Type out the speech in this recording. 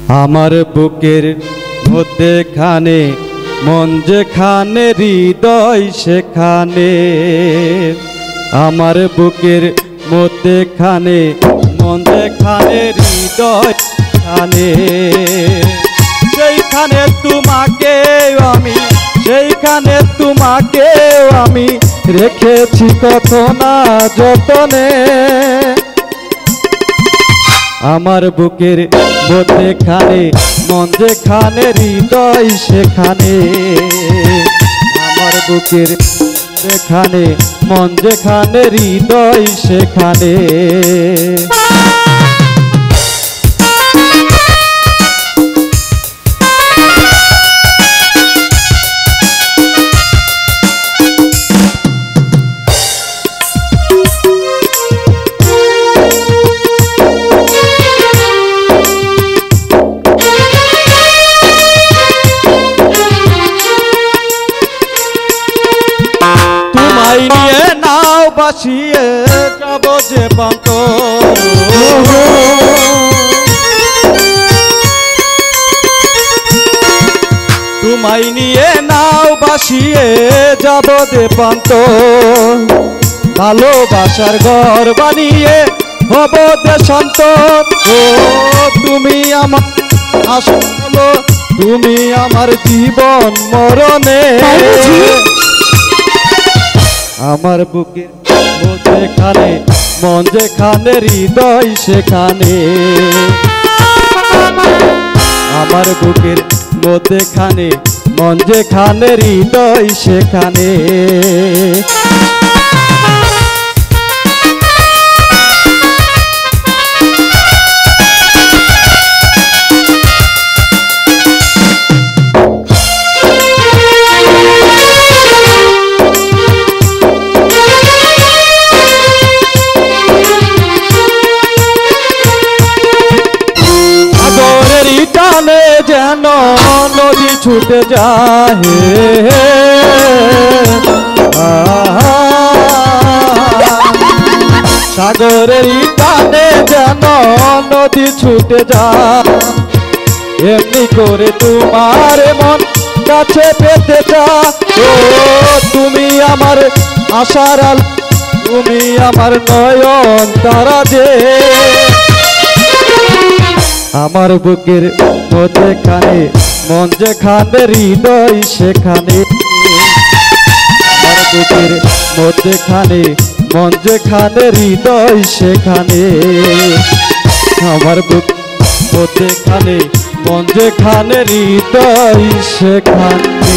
আমার বুকের মধ্যেখানে মন যেখানে হৃদয় সেখানে, আমার বুকের মধ্যেখানে মন যেখানে হৃদয় সেখানে, সেইখানে তোমাকে আমি, সেইখানে তোমাকে আমি রেখেছি কত না যতনে। আমার বুকের মধ্যেখানে মন যেখানে হৃদয় সেখানে, আমার বুকের যেখানে মন যেখানে হৃদয় সেখানে। নিয়ে নাও বাসিয়ে যাব যে পান্ত, তোমায় নিয়ে নাও বাসিয়ে যাব যে পান্ত, ভালোবাসার ঘর বানিয়ে হব দেশান্ত। ও তুমি আমার আসল, তুমি আমার জীবন মরণে। আমার বুকের মধ্যেখানে মন যেখানে হৃদয় সেখানে, আমার বুকের মধ্যেখানে মন যেখানে হৃদয় সেখানে। টানে যেন নদী ছুটে যায়, সাগরের টানে যেন নদী ছুটে যায়, এমনি করে তোমার মন কাছে পেতে চাও। তুমি আমার আশার আলো, তুমি আমার নয়ন তারা যে। আমার বুকের মধ্যেখানে মন যেখানে হৃদয় সেখানে, আমার বুকের মধ্যেখানে মন যেখানে হৃদয় সেখানে, আমার বুক মধ্যেখানে মন যেখানে হৃদয় সেখানে।